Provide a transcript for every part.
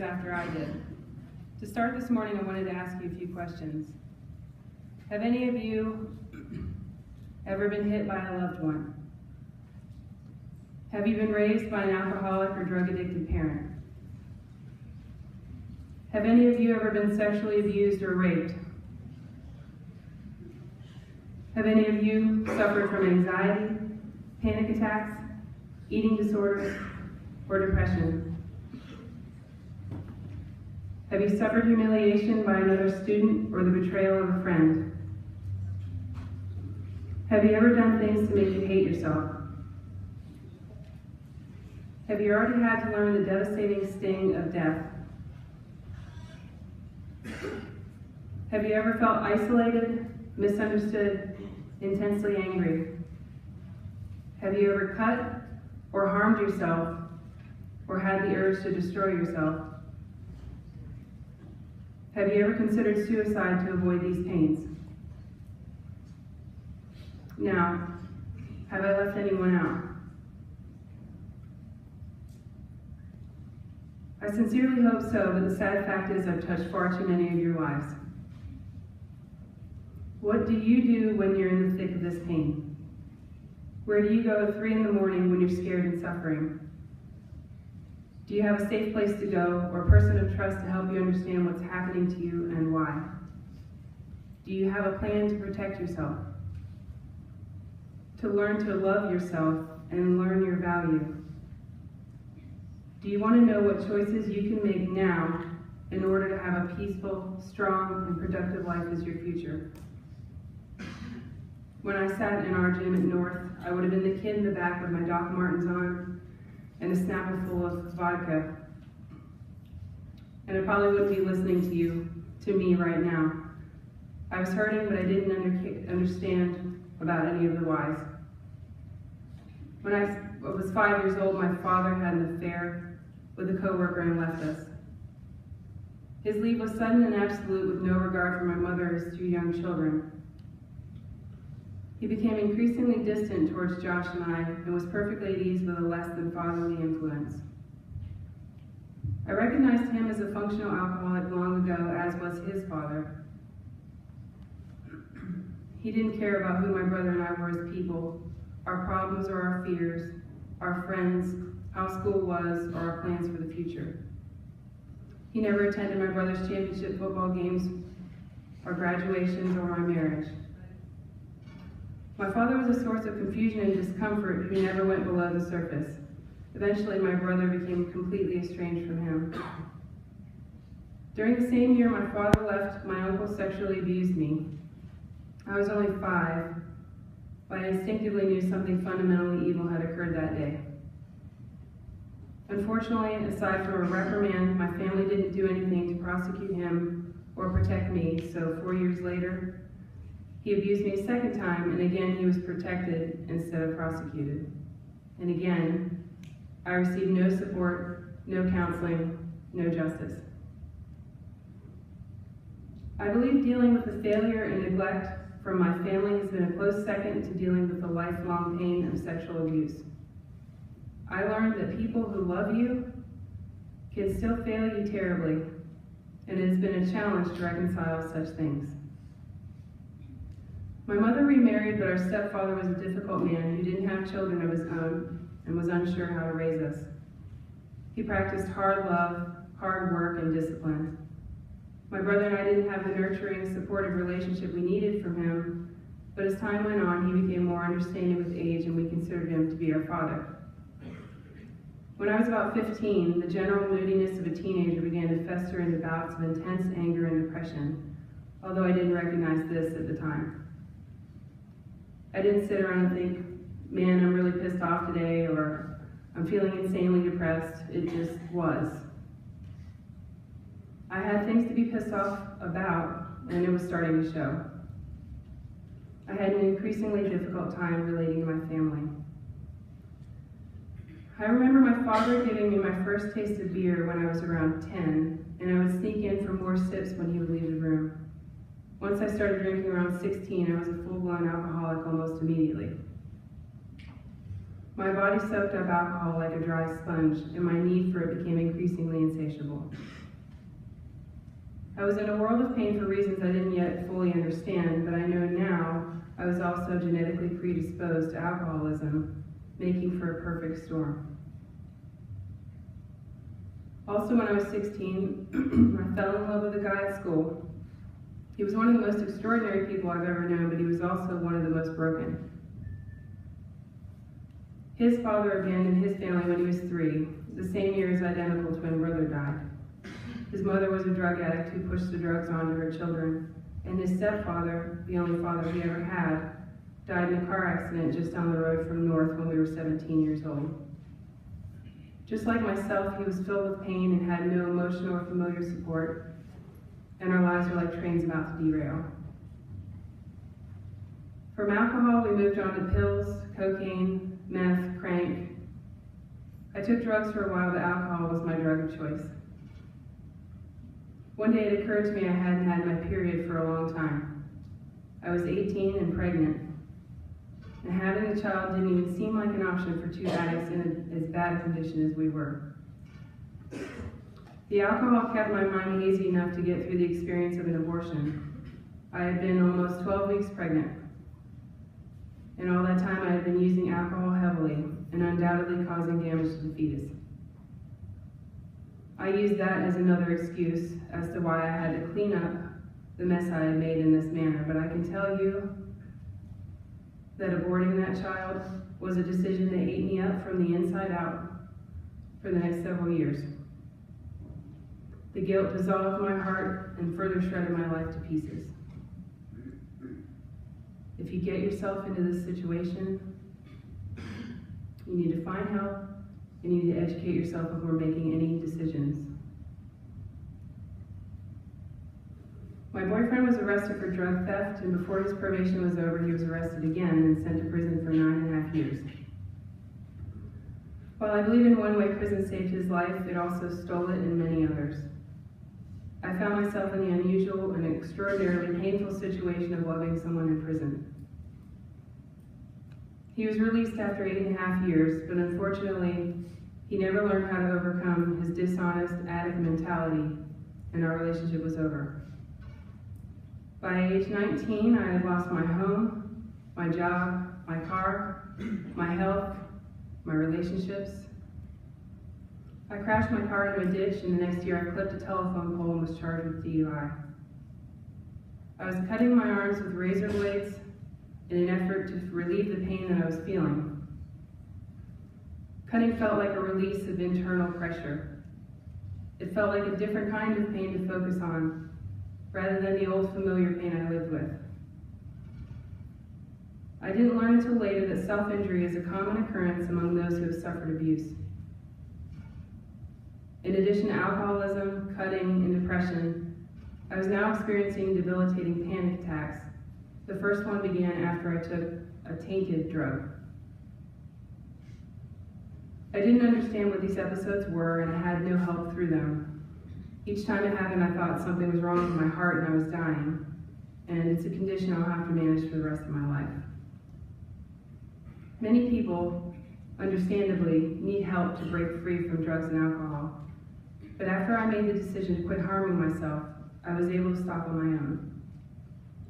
after I did. To start this morning, I wanted to ask you a few questions. Have any of you ever been hit by a loved one? Have you been raised by an alcoholic or drug-addicted parent? Have any of you ever been sexually abused or raped? Have any of you suffered from anxiety, panic attacks, eating disorders, or depression? Have you suffered humiliation by another student or the betrayal of a friend? Have you ever done things to make you hate yourself? Have you already had to learn the devastating sting of death? Have you ever felt isolated, misunderstood, intensely angry? Have you ever cut or harmed yourself or had the urge to destroy yourself? Have you ever considered suicide to avoid these pains? Now, have I left anyone out? I sincerely hope so, but the sad fact is I've touched far too many of your lives. What do you do when you're in the thick of this pain? Where do you go at 3 in the morning when you're scared and suffering? Do you have a safe place to go or a person of trust to help you understand what's happening to you and why? Do you have a plan to protect yourself? To learn to love yourself and learn your value? Do you want to know what choices you can make now in order to have a peaceful, strong, and productive life as your future? When I sat in our gym at North, I would have been the kid in the back with my Doc Martens on and a Snapple full of vodka. And I probably wouldn't be listening to me right now. I was hurting, but I didn't understand about any of the whys. When I was 5 years old, my father had an affair with a coworker and left us. His leave was sudden and absolute with no regard for my mother or his 2 young children. He became increasingly distant towards Josh and I and was perfectly at ease with a less than fatherly influence. I recognized him as a functional alcoholic long ago, as was his father. He didn't care about who my brother and I were as people, our problems or our fears, our friends, how school was, or our plans for the future. He never attended my brother's championship football games, our graduations, or my marriage. My father was a source of confusion and discomfort who never went below the surface. Eventually, my brother became completely estranged from him. During the same year my father left, my uncle sexually abused me. I was only 5, but I instinctively knew something fundamentally evil had occurred that day. Unfortunately, aside from a reprimand, my family didn't do anything to prosecute him or protect me, so 4 years later, he abused me a second time, and again he was protected instead of prosecuted. And again, I received no support, no counseling, no justice. I believe dealing with the failure and neglect from my family has been a close second to dealing with the lifelong pain of sexual abuse. I learned that people who love you can still fail you terribly, and it has been a challenge to reconcile such things. My mother remarried, but our stepfather was a difficult man who didn't have children of his own and was unsure how to raise us. He practiced hard love, hard work, and discipline. My brother and I didn't have the nurturing, supportive relationship we needed from him, but as time went on, he became more understanding with age, and we considered him to be our father. When I was about 15, the general moodiness of a teenager began to fester into bouts of intense anger and depression, although I didn't recognize this at the time. I didn't sit around and think, man, I'm really pissed off today, or I'm feeling insanely depressed. It just was. I had things to be pissed off about, and it was starting to show. I had an increasingly difficult time relating to my family. I remember my father giving me my first taste of beer when I was around 10, and I would sneak in for more sips when he would leave the room. Once I started drinking around 16, I was a full-blown alcoholic almost immediately. My body soaked up alcohol like a dry sponge, and my need for it became increasingly insatiable. I was in a world of pain for reasons I didn't yet fully understand, but I know now I was also genetically predisposed to alcoholism, making for a perfect storm. Also, when I was 16, I fell in love with a guy at school. He was one of the most extraordinary people I've ever known, but he was also one of the most broken. His father abandoned his family when he was 3, the same year his identical twin brother died. His mother was a drug addict who pushed the drugs onto her children, and his stepfather, the only father he ever had, died in a car accident just down the road from North when we were 17 years old. Just like myself, he was filled with pain and had no emotional or familiar support, and our lives were like trains about to derail. From alcohol, we moved on to pills, cocaine, meth, crank. I took drugs for a while, but alcohol was my drug of choice. One day it occurred to me I hadn't had my period for a long time. I was 18 and pregnant, and having a child didn't even seem like an option for two addicts in as bad a condition as we were. The alcohol kept my mind hazy enough to get through the experience of an abortion. I had been almost 12 weeks pregnant, and all that time I had been using alcohol heavily and undoubtedly causing damage to the fetus. I used that as another excuse as to why I had to clean up the mess I had made in this manner, but I can tell you that aborting that child was a decision that ate me up from the inside out for the next several years. The guilt dissolved my heart and further shredded my life to pieces. If you get yourself into this situation, you need to find help and you need to educate yourself before making any decisions. My boyfriend was arrested for drug theft, and before his probation was over, he was arrested again and sent to prison for 9.5 years. While I believe in one way prison saved his life, it also stole it in many others. I found myself in the unusual and extraordinarily painful situation of loving someone in prison. He was released after 8.5 years, but unfortunately, he never learned how to overcome his dishonest, addict mentality, and our relationship was over. By age 19, I had lost my home, my job, my car, my health, my relationships. I crashed my car into a ditch, and the next year I clipped a telephone pole and was charged with DUI. I was cutting my arms with razor blades in an effort to relieve the pain that I was feeling. Cutting felt like a release of internal pressure. It felt like a different kind of pain to focus on, rather than the old familiar pain I lived with. I didn't learn until later that self-injury is a common occurrence among those who have suffered abuse. In addition to alcoholism, cutting, and depression, I was now experiencing debilitating panic attacks. The first one began after I took a tainted drug. I didn't understand what these episodes were, and I had no help through them. Each time it happened, I thought something was wrong with my heart and I was dying, and it's a condition I'll have to manage for the rest of my life. Many people, understandably, need help to break free from drugs and alcohol. But after I made the decision to quit harming myself, I was able to stop on my own.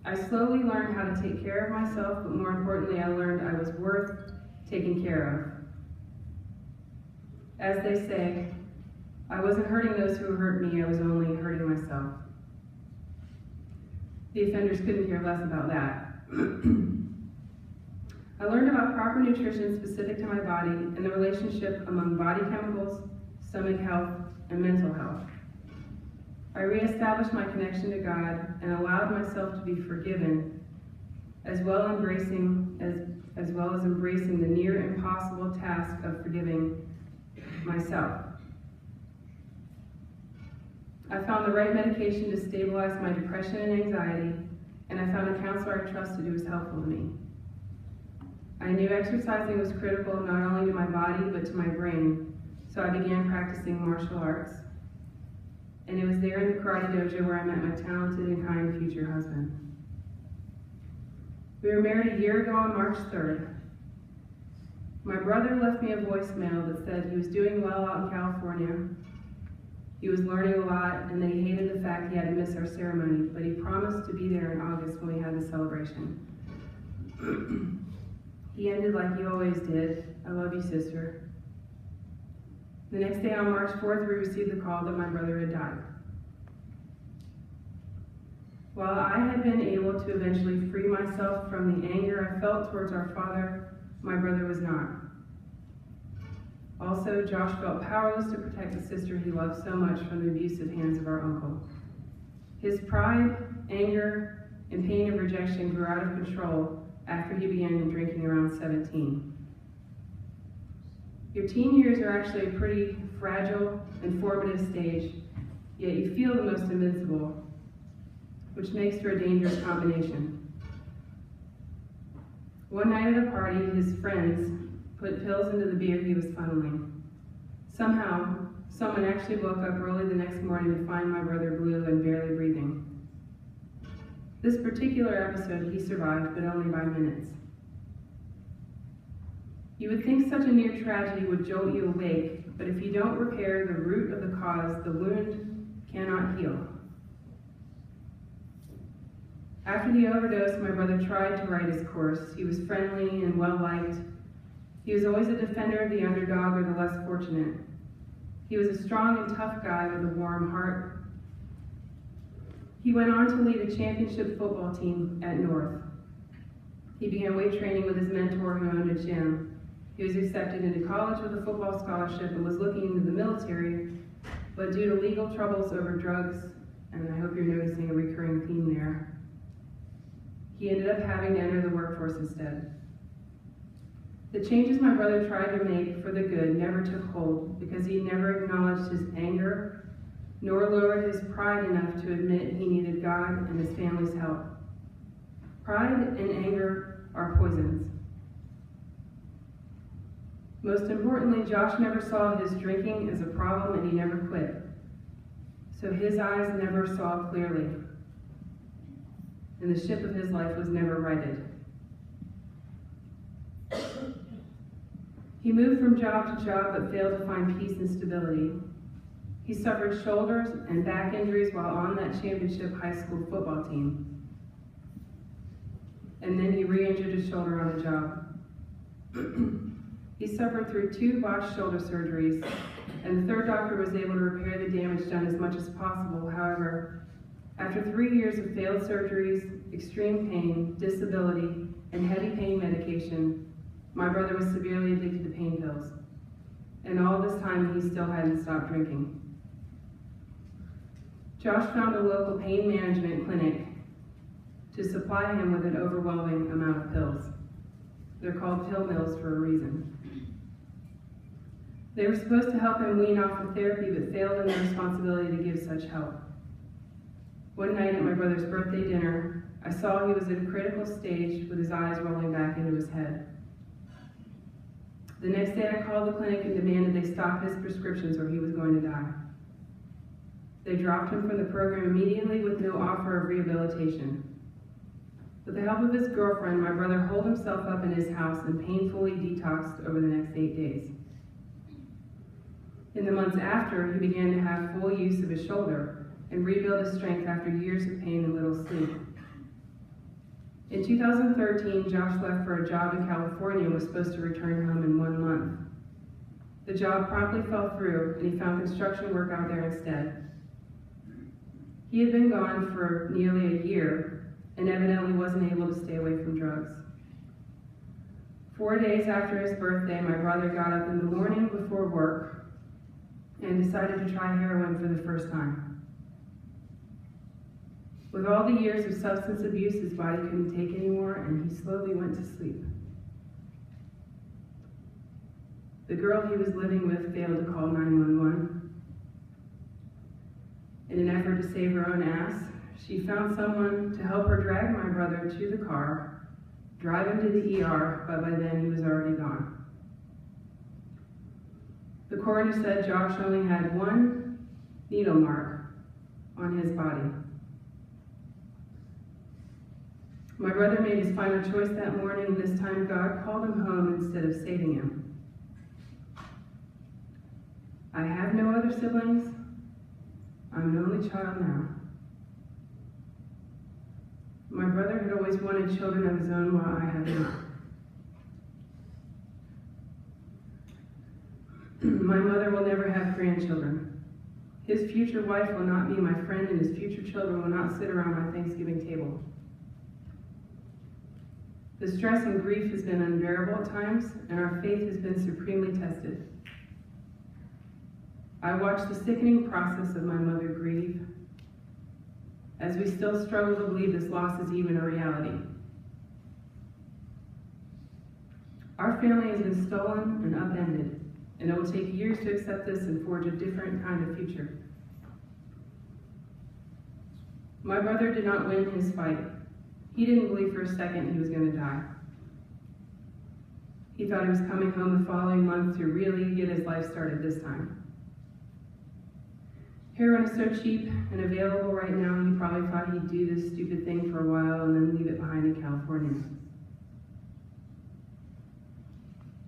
I slowly learned how to take care of myself, but more importantly, I learned I was worth taking care of. As they say, I wasn't hurting those who hurt me, I was only hurting myself. The offenders couldn't care less about that. I learned about proper nutrition specific to my body and the relationship among body chemicals, stomach health, and mental health. I reestablished my connection to God and allowed myself to be forgiven, as well as embracing the near impossible task of forgiving myself. I found the right medication to stabilize my depression and anxiety, and I found a counselor I trusted who was helpful to me. I knew exercising was critical not only to my body, but to my brain, so I began practicing martial arts. And it was there in the karate dojo where I met my talented and kind future husband. We were married a year ago on March 3rd. My brother left me a voicemail that said he was doing well out in California. He was learning a lot, and that he hated the fact he had to miss our ceremony, but he promised to be there in August when we had the celebration. He ended like he always did. I love you, sister. The next day on March 4th, we received the call that my brother had died. While I had been able to eventually free myself from the anger I felt towards our father, my brother was not. Also, Josh felt powerless to protect the sister he loved so much from the abusive hands of our uncle. His pride, anger, and pain of rejection grew out of control after he began drinking around 17. Your teen years are actually a pretty fragile and formative stage, yet you feel the most invincible, which makes for a dangerous combination. One night at a party, his friends put pills into the beer he was funneling. Somehow, someone actually woke up early the next morning to find my brother blue and barely breathing. This particular episode he survived, but only by minutes. You would think such a near tragedy would jolt you awake, but if you don't repair the root of the cause, the wound cannot heal. After the overdose, my brother tried to right his course. He was friendly and well-liked. He was always a defender of the underdog or the less fortunate. He was a strong and tough guy with a warm heart. He went on to lead a championship football team at North. He began weight training with his mentor who owned a gym. He was accepted into college with a football scholarship and was looking into the military, but due to legal troubles over drugs, and I hope you're noticing a recurring theme there, he ended up having to enter the workforce instead. The changes my brother tried to make for the good never took hold because he never acknowledged his anger, nor lowered his pride enough to admit he needed God and his family's help. Pride and anger are poisons. Most importantly, Josh never saw his drinking as a problem and he never quit. So his eyes never saw clearly. And the ship of his life was never righted. He moved from job to job but failed to find peace and stability. He suffered shoulders and back injuries while on that championship high school football team. And then he re-injured his shoulder on the job. He suffered through 2 botched shoulder surgeries, and the 3rd doctor was able to repair the damage done as much as possible. However, after 3 years of failed surgeries, extreme pain, disability, and heavy pain medication, my brother was severely addicted to pain pills. And all this time, he still hadn't stopped drinking. Josh found a local pain management clinic to supply him with an overwhelming amount of pills. They're called pill mills for a reason. They were supposed to help him wean off of therapy, but failed in their responsibility to give such help. One night at my brother's birthday dinner, I saw he was at a critical stage with his eyes rolling back into his head. The next day I called the clinic and demanded they stop his prescriptions or he was going to die. They dropped him from the program immediately with no offer of rehabilitation. With the help of his girlfriend, my brother holed himself up in his house and painfully detoxed over the next 8 days. In the months after, he began to have full use of his shoulder and rebuild his strength after years of pain and little sleep. In 2013, Josh left for a job in California and was supposed to return home in 1 month. The job promptly fell through, and he found construction work out there instead. He had been gone for nearly a year and evidently wasn't able to stay away from drugs. 4 days after his birthday, my brother got up in the morning before work and decided to try heroin for the first time. With all the years of substance abuse, his body couldn't take anymore, and he slowly went to sleep. The girl he was living with failed to call 911. In an effort to save her own ass, she found someone to help her drag my brother to the car, drive him to the ER, but by then he was already gone. The coroner said Josh only had 1 needle mark on his body. My brother made his final choice that morning, and this time God called him home instead of saving him. I have no other siblings. I'm an only child now. My brother had always wanted children of his own while I have not. My mother will never have grandchildren. His future wife will not be my friend, and his future children will not sit around my Thanksgiving table. The stress and grief has been unbearable at times, and our faith has been supremely tested. I watched the sickening process of my mother grieve, as we still struggle to believe this loss is even a reality. Our family has been stolen and upended, and it will take years to accept this and forge a different kind of future. My brother did not win his fight. He didn't believe for a second he was going to die. He thought he was coming home the following month to really get his life started this time. Heroin is so cheap and available right now, he probably thought he'd do this stupid thing for a while and then leave it behind in California.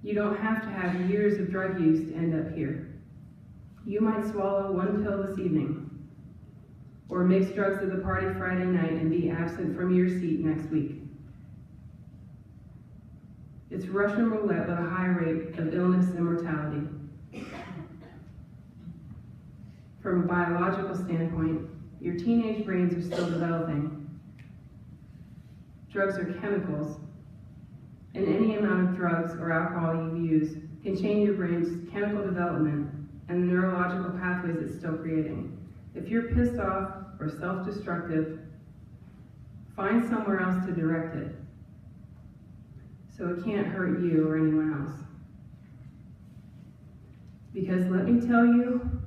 You don't have to have years of drug use to end up here. You might swallow one pill this evening, or mix drugs at the party Friday night and be absent from your seat next week. It's Russian roulette with a high rate of illness and mortality. From a biological standpoint, your teenage brains are still developing. Drugs are chemicals, and any amount of drugs or alcohol you use can change your brain's chemical development and the neurological pathways it's still creating. If you're pissed off or self-destructive, find somewhere else to direct it, so it can't hurt you or anyone else. Because let me tell you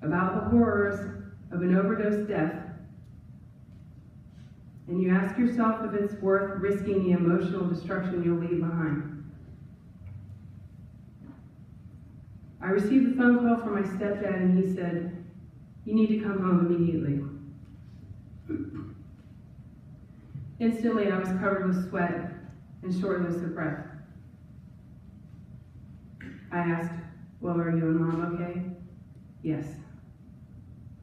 about the horrors of an overdose death, and you ask yourself if it's worth risking the emotional destruction you'll leave behind. I received a phone call from my stepdad, and he said, "You need to come home immediately." Instantly, I was covered with sweat and shortness of breath. I asked, "Well, are you and Mom okay?" "Yes."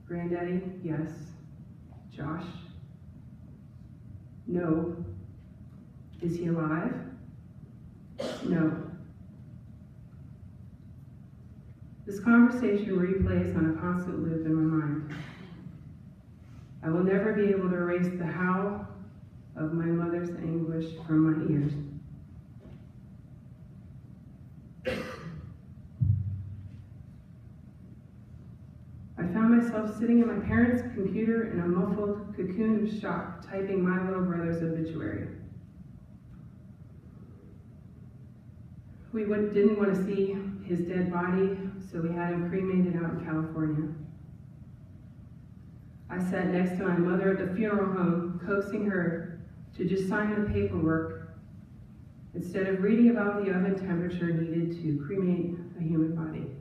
"Granddaddy?" "Yes." "Josh?" "No." "Is he alive?" "No." This conversation replays on a constant loop in my mind. I will never be able to erase the howl of my mother's anguish from my ears. I found myself sitting at my parents' computer in a muffled cocoon of shock, typing my little brother's obituary. We didn't want to see his dead body, so we had him cremated out in California. I sat next to my mother at the funeral home, coaxing her to just sign the paperwork instead of reading about the oven temperature needed to cremate a human body.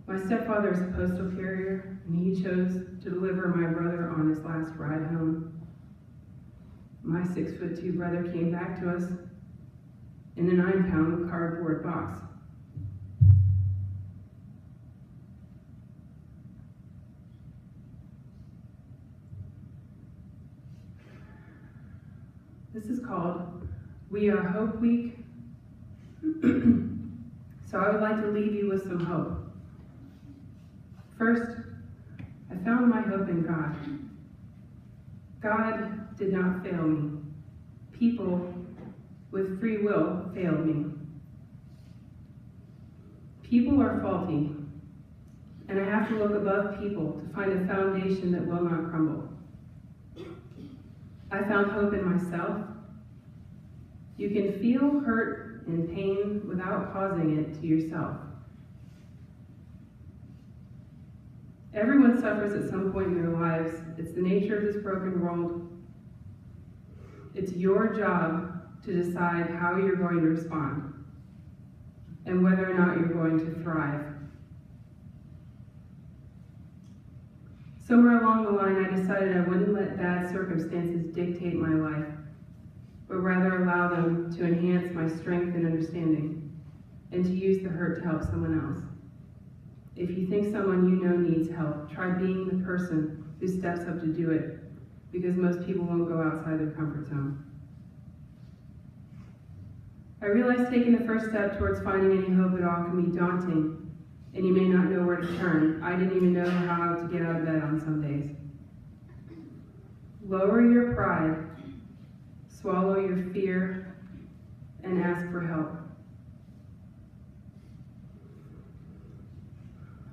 My stepfather is a postal carrier, and he chose to deliver my brother on his last ride home. My 6'2" brother came back to us in a 9-pound cardboard box. This is called We Are Hope Week. So I would like to leave you with some hope. First, I found my hope in God. God did not fail me. People with free will failed me. People are faulty, and I have to look above people to find a foundation that will not crumble. I found hope in myself. You can feel hurt and pain without causing it to yourself. Everyone suffers at some point in their lives. It's the nature of this broken world. It's your job to decide how you're going to respond and whether or not you're going to thrive. Somewhere along the line, I decided I wouldn't let bad circumstances dictate my life, but rather allow them to enhance my strength and understanding, and to use the hurt to help someone else. If you think someone you know needs help, try being the person who steps up to do it, because most people won't go outside their comfort zone. I realize taking the first step towards finding any hope at all can be daunting, and you may not know where to turn. I didn't even know how to get out of bed on some days. Lower your pride, swallow your fear, and ask for help.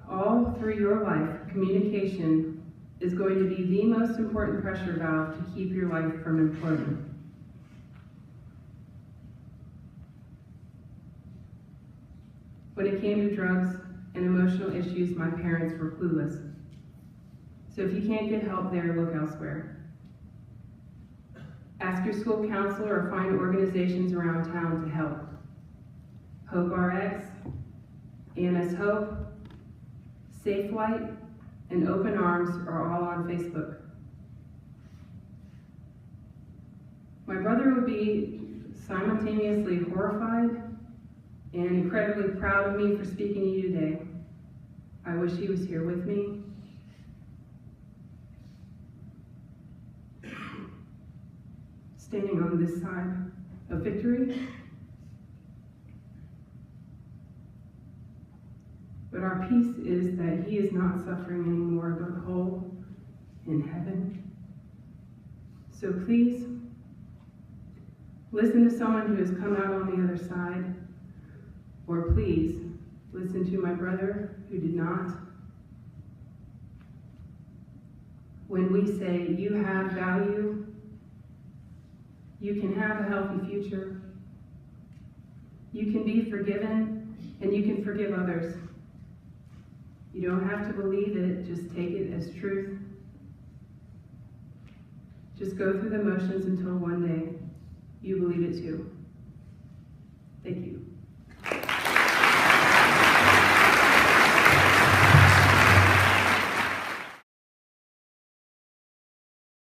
All through your life, communication is going to be the most important pressure valve to keep your life from imploding. When it came to drugs and emotional issues, my parents were clueless. So if you can't get help there, look elsewhere. Ask your school counselor or find organizations around town to help. Hope RX, Anna's Hope, Safe Light, and Open Arms are all on Facebook. My brother would be simultaneously horrified and incredibly proud of me for speaking to you today. I wish he was here with me. Standing on this side of victory. But our peace is that he is not suffering anymore, but whole in heaven. So please, listen to someone who has come out on the other side, or please, listen to my brother who did not. When we say you have value, you can have a healthy future, you can be forgiven, and you can forgive others. You don't have to believe it, just take it as truth. Just go through the motions until one day you believe it too. Thank you.